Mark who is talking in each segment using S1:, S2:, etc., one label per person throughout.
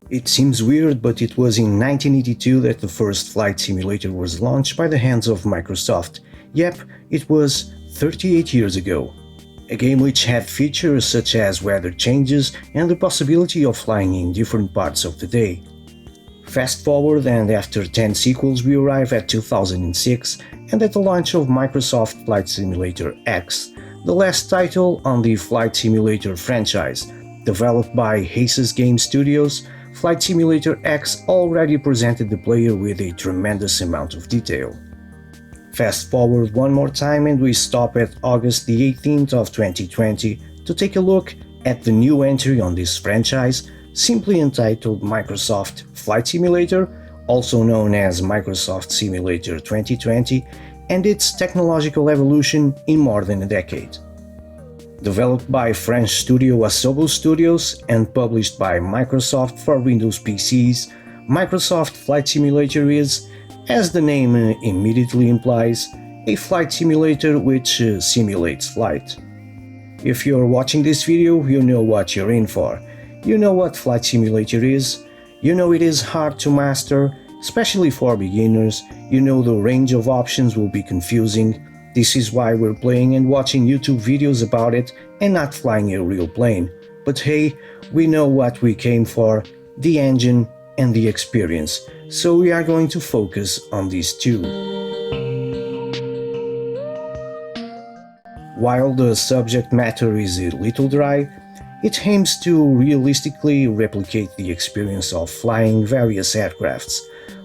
S1: It seems weird, but it was in 1982 that the first flight simulator was launched by the hands of Microsoft. Yep, it was 38 years ago. A game which had features such as weather changes and the possibility of flying in different parts of the day. Fast forward, and after 10 sequels we arrive at 2006 and at the launch of Microsoft Flight Simulator X, the last title on the Flight Simulator franchise. Developed by Aces Game Studios, Flight Simulator X already presented the player with a tremendous amount of detail. Fast forward one more time and we stop at August the 18th of 2020 to take a look at the new entry on this franchise, simply entitled Microsoft Flight Simulator, also known as Microsoft Simulator 2020, and its technological evolution in more than a decade. Developed by French studio Asobo Studios and published by Microsoft for Windows PCs, Microsoft Flight Simulator is, as the name immediately implies, a flight simulator which simulates flight. If you're watching this video, you know what you're in for. You know what Flight Simulator is, you know it is hard to master, especially for beginners, you know the range of options will be confusing. This is why we're playing and watching YouTube videos about it and not flying a real plane. But hey, we know what we came for, the engine and the experience, so we are going to focus on these two. While the subject matter is a little dry, it aims to realistically replicate the experience of flying various aircrafts.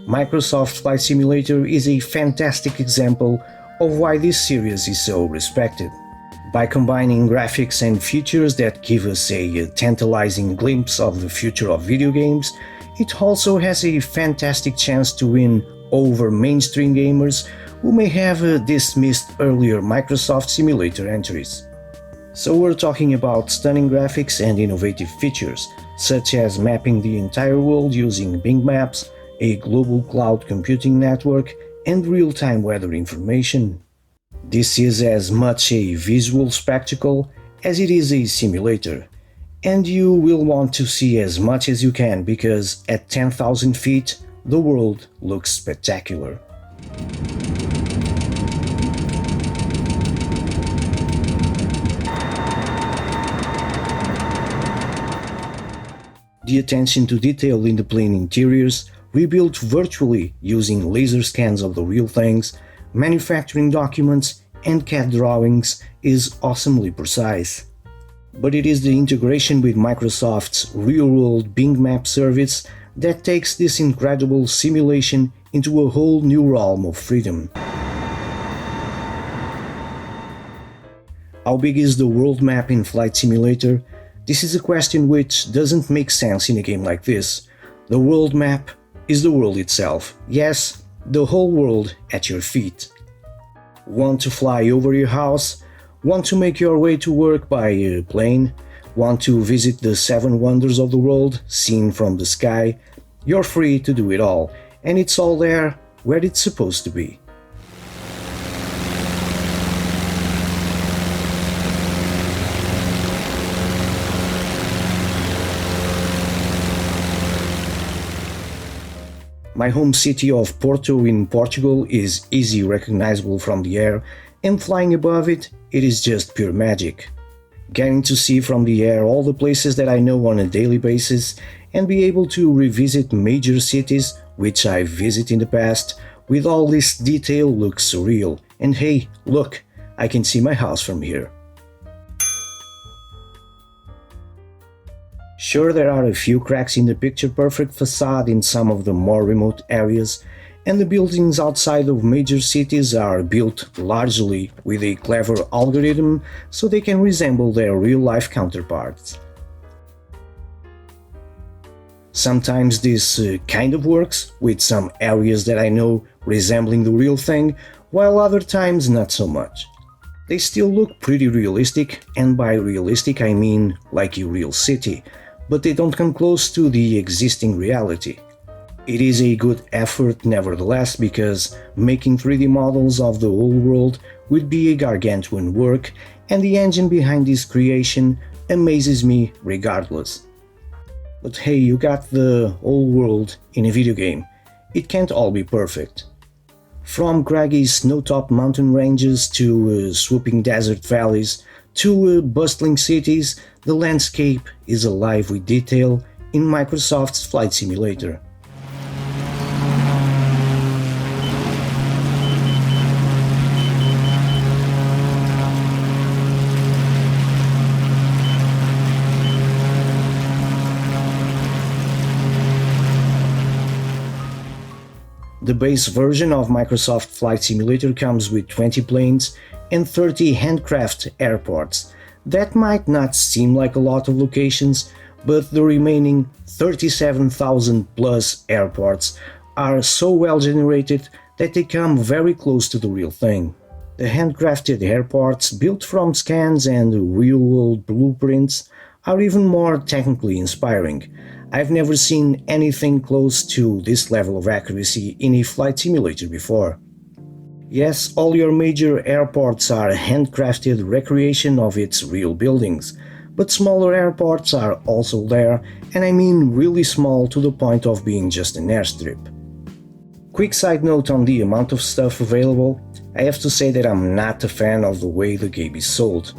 S1: Microsoft Flight Simulator is a fantastic example of why this series is so respected. By combining graphics and features that give us a tantalizing glimpse of the future of video games, it also has a fantastic chance to win over mainstream gamers who may have dismissed earlier Microsoft Simulator entries. So we're talking about stunning graphics and innovative features, such as mapping the entire world using Bing Maps, a global cloud computing network, and real-time weather information. This is as much a visual spectacle as it is a simulator, and you will want to see as much as you can because at 10,000 feet the world looks spectacular. The attention to detail in the plane interiors, rebuilt virtually using laser scans of the real things, manufacturing documents, and CAD drawings is awesomely precise. But it is the integration with Microsoft's real-world Bing Map service that takes this incredible simulation into a whole new realm of freedom. How big is the world map in Flight Simulator? This is a question which doesn't make sense in a game like this. The world map is the world itself. Yes, the whole world at your feet. Want to fly over your house? Want to make your way to work by plane? Want to visit the 7 wonders of the world seen from the sky? You're free to do it all, and it's all there where it's supposed to be. My home city of Porto in Portugal is easily recognizable from the air, and flying above it, it is just pure magic. Getting to see from the air all the places that I know on a daily basis and be able to revisit major cities which I visited in the past with all this detail looks surreal. And hey, look, I can see my house from here. Sure, there are a few cracks in the picture-perfect facade in some of the more remote areas, and the buildings outside of major cities are built largely with a clever algorithm so they can resemble their real-life counterparts. Sometimes this kind of works, with some areas that I know resembling the real thing, while other times not so much. They still look pretty realistic, and by realistic I mean like a real city, but they don't come close to the existing reality. It is a good effort nevertheless, because making 3D models of the whole world would be a gargantuan work, and the engine behind this creation amazes me regardless. But hey, you got the whole world in a video game. It can't all be perfect. From craggy snow-topped mountain ranges to swooping desert valleys to bustling cities, the landscape is alive with detail in Microsoft's Flight Simulator. The base version of Microsoft Flight Simulator comes with 20 planes and 30 handcraft airports. That might not seem like a lot of locations, but the remaining 37,000 plus airports are so well generated that they come very close to the real thing. The handcrafted airports, built from scans and real-world blueprints, are even more technically inspiring. I've never seen anything close to this level of accuracy in a flight simulator before. Yes, all your major airports are a handcrafted recreation of its real buildings, but smaller airports are also there, and I mean really small to the point of being just an airstrip. Quick side note on the amount of stuff available, I have to say that I'm not a fan of the way the game is sold.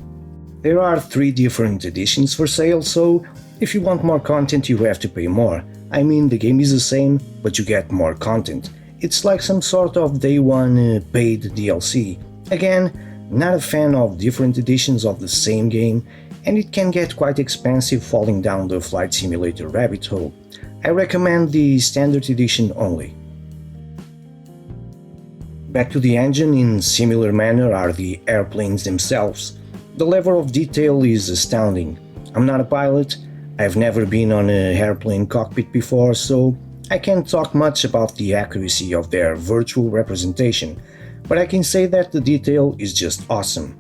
S1: There are 3 different editions for sale, so if you want more content you have to pay more. I mean, the game is the same, but you get more content. It's like some sort of day one paid DLC. Again, not a fan of different editions of the same game, and it can get quite expensive falling down the flight simulator rabbit hole. I recommend the standard edition only. Back to the engine, in similar manner are the airplanes themselves. The level of detail is astounding. I'm not a pilot, I've never been on an airplane cockpit before, so I can't talk much about the accuracy of their virtual representation, but I can say that the detail is just awesome.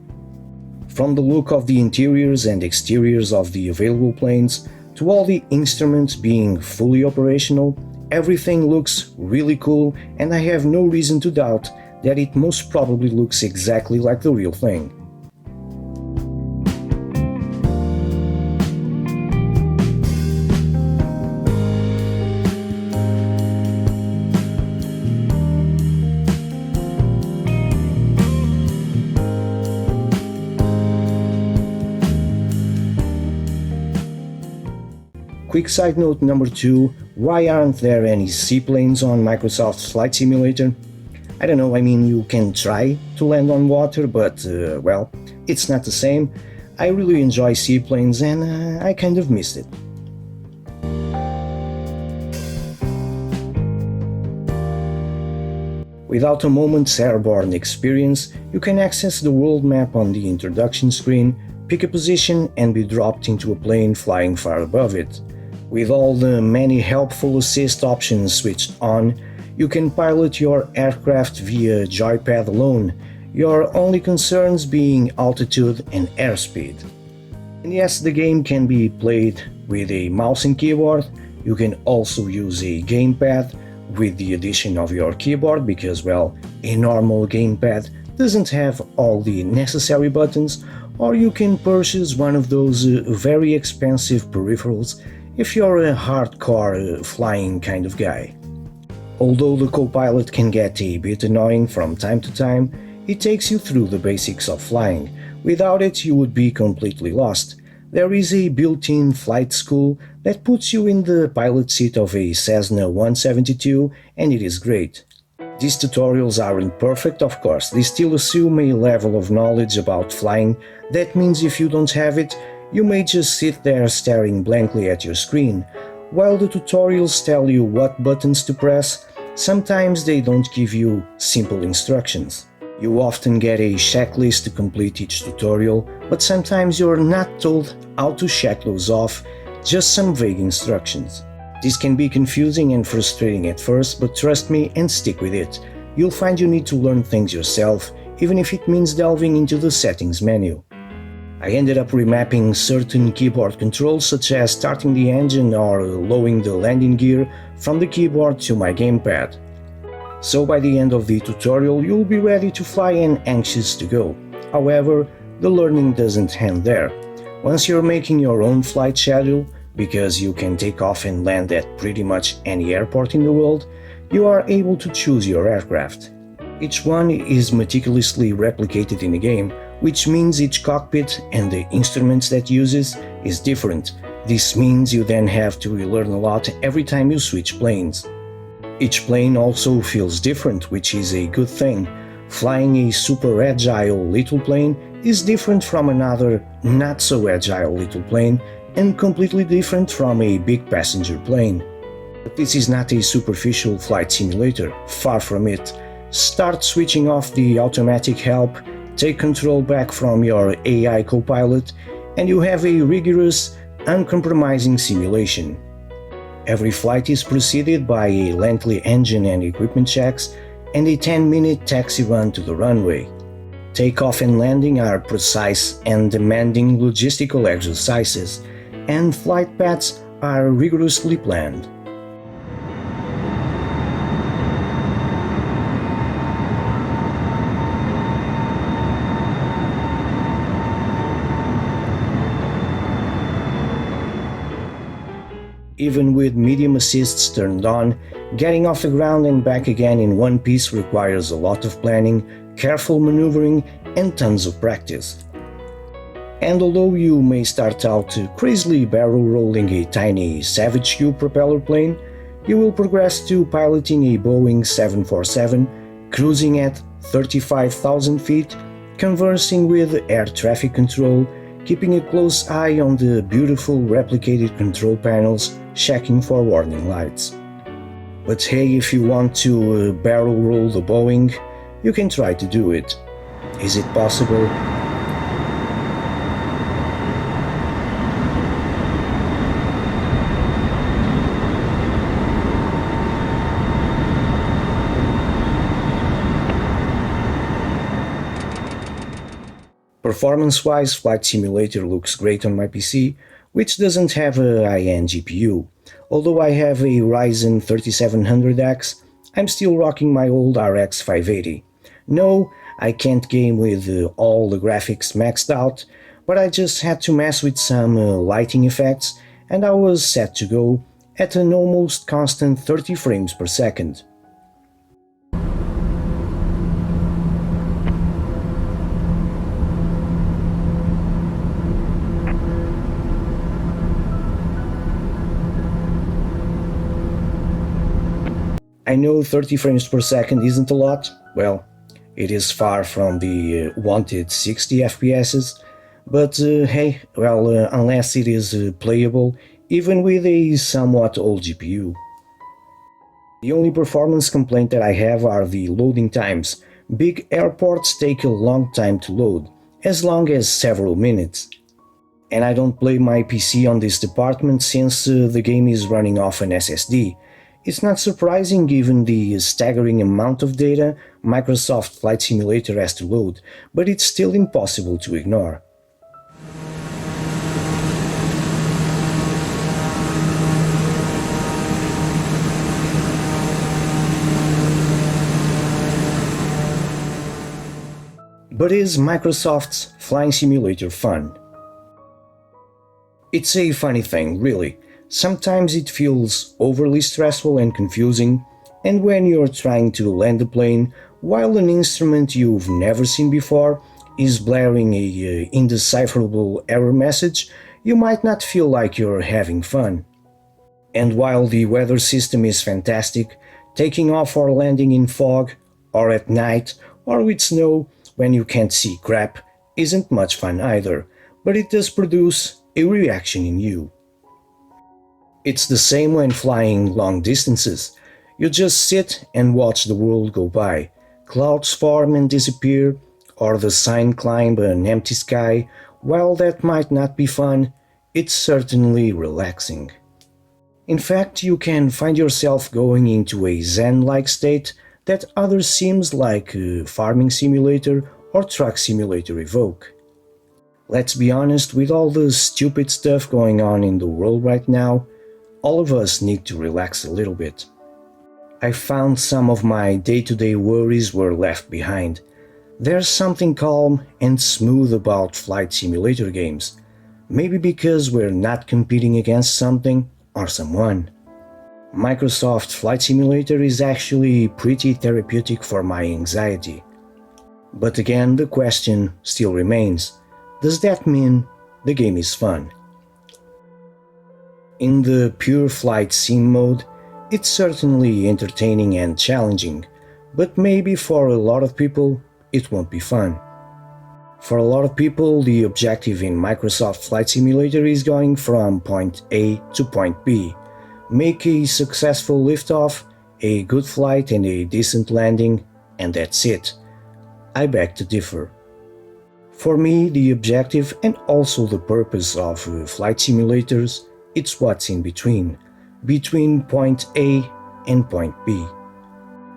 S1: From the look of the interiors and exteriors of the available planes, to all the instruments being fully operational, everything looks really cool, and I have no reason to doubt that it most probably looks exactly like the real thing. Quick side note number 2, why aren't there any seaplanes on Microsoft's Flight Simulator? I don't know, I mean, you can try to land on water, but, well, it's not the same. I really enjoy seaplanes and I kind of missed it. Without a moment's airborne experience, you can access the world map on the introduction screen, pick a position and be dropped into a plane flying far above it. With all the many helpful assist options switched on, you can pilot your aircraft via joypad alone, your only concerns being altitude and airspeed. And yes, the game can be played with a mouse and keyboard. You can also use a gamepad with the addition of your keyboard because, well, a normal gamepad doesn't have all the necessary buttons, or you can purchase one of those very expensive peripherals if you're a hardcore flying kind of guy. Although the co-pilot can get a bit annoying from time to time, it takes you through the basics of flying. Without it, you would be completely lost. There is a built-in flight school that puts you in the pilot seat of a Cessna 172, and it is great. These tutorials aren't perfect, of course, they still assume a level of knowledge about flying. That means if you don't have it, you may just sit there staring blankly at your screen. While the tutorials tell you what buttons to press, sometimes they don't give you simple instructions. You often get a checklist to complete each tutorial, but sometimes you're not told how to check those off, just some vague instructions. This can be confusing and frustrating at first, but trust me and stick with it. You'll find you need to learn things yourself, even if it means delving into the settings menu. I ended up remapping certain keyboard controls such as starting the engine or lowering the landing gear from the keyboard to my gamepad. So by the end of the tutorial you'll be ready to fly and anxious to go. However, the learning doesn't end there. Once you're making your own flight schedule, Because you can take off and land at pretty much any airport in the world, you are able to choose your aircraft. Each one is meticulously replicated in the game, which means each cockpit and the instruments that uses is different. This means you then have to relearn a lot every time you switch planes. Each plane also feels different, which is a good thing. Flying a super agile little plane is different from another not so agile little plane and completely different from a big passenger plane. But this is not a superficial flight simulator, far from it. Start switching off the automatic help, take control back from your AI co-pilot, and you have a rigorous, uncompromising simulation. Every flight is preceded by a lengthy engine and equipment checks and a 10-minute taxi run to the runway. Takeoff and landing are precise and demanding logistical exercises, and flight paths are rigorously planned. Even with medium assists turned on, getting off the ground and back again in one piece requires a lot of planning, careful maneuvering, and tons of practice. And although you may start out crazily barrel rolling a tiny Savage Q propeller plane, you will progress to piloting a Boeing 747, cruising at 35,000 feet, conversing with air traffic control, keeping a close eye on the beautiful replicated control panels, checking for warning lights. But hey, if you want to barrel roll the Boeing, you can try to do it. Is it possible? Performance-wise, Flight Simulator looks great on my PC, which doesn't have a high-end GPU. Although I have a Ryzen 3700X, I'm still rocking my old RX 580. No, I can't game with all the graphics maxed out, but I just had to mess with some lighting effects and I was set to go at an almost constant 30 frames per second. I know 30 frames per second isn't a lot, well, it is far from the wanted 60 FPSs, but hey, well, unless it is playable, even with a somewhat old GPU. The only performance complaint that I have are the loading times. Big airports take a long time to load, as long as several minutes. And I don't blame my PC on this department since the game is running off an SSD. It's not surprising given the staggering amount of data Microsoft Flight Simulator has to load, but it's still impossible to ignore. But is Microsoft's Flying Simulator fun? It's a funny thing, really. Sometimes it feels overly stressful and confusing, and when you're trying to land a plane while an instrument you've never seen before is blaring a indecipherable error message, you might not feel like you're having fun. And while the weather system is fantastic, taking off or landing in fog, or at night, or with snow when you can't see crap isn't much fun either, but it does produce a reaction in you. It's the same when flying long distances. You just sit and watch the world go by. Clouds form and disappear, or the sun climb an empty sky. While that might not be fun, it's certainly relaxing. In fact, you can find yourself going into a zen-like state that others seems like Farming Simulator or Truck Simulator evoke. Let's be honest, with all the stupid stuff going on in the world right now, all of us need to relax a little bit. I found some of my day-to-day worries were left behind. There's something calm and smooth about flight simulator games. Maybe because we're not competing against something or someone. Microsoft Flight Simulator is actually pretty therapeutic for my anxiety. But again, the question still remains, does that mean the game is fun? In the pure flight sim mode, it's certainly entertaining and challenging, but maybe for a lot of people, it won't be fun. For a lot of people, the objective in Microsoft Flight Simulator is going from point A to point B, make a successful liftoff, a good flight and a decent landing, and that's it. I beg to differ. For me, the objective and also the purpose of flight simulators, it's what's in between point A and point B.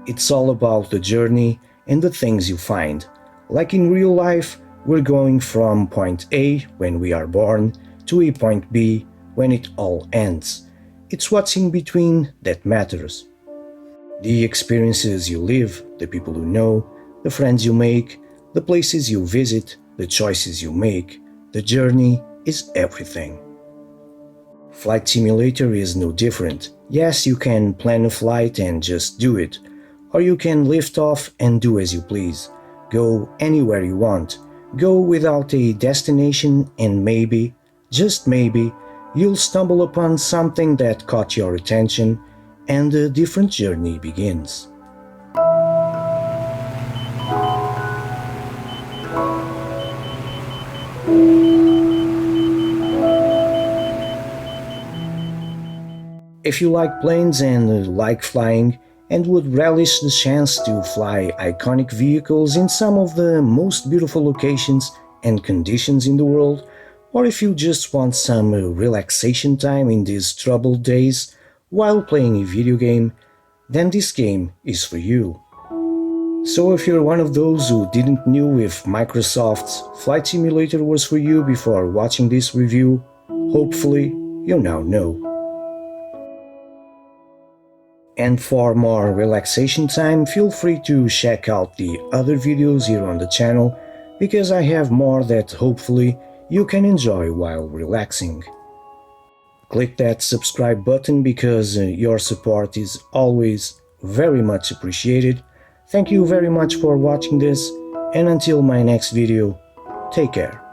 S1: It's all about the journey and the things you find. Like in real life, we're going from point A when we are born to a point B when it all ends. It's what's in between that matters. The experiences you live, the people you know, the friends you make, the places you visit, the choices you make, the journey is everything. Flight Simulator is no different. Yes, you can plan a flight and just do it, or you can lift off and do as you please. Go anywhere you want. Go without a destination and maybe, just maybe, you'll stumble upon something that caught your attention and a different journey begins. If you like planes and like flying, and would relish the chance to fly iconic vehicles in some of the most beautiful locations and conditions in the world, or if you just want some relaxation time in these troubled days while playing a video game, then this game is for you. So if you're one of those who didn't know if Microsoft's Flight Simulator was for you before watching this review, hopefully you now know. And for more relaxation time, feel free to check out the other videos here on the channel, because I have more that hopefully you can enjoy while relaxing. Click that subscribe button because your support is always very much appreciated. Thank you very much for watching this, and until my next video, take care.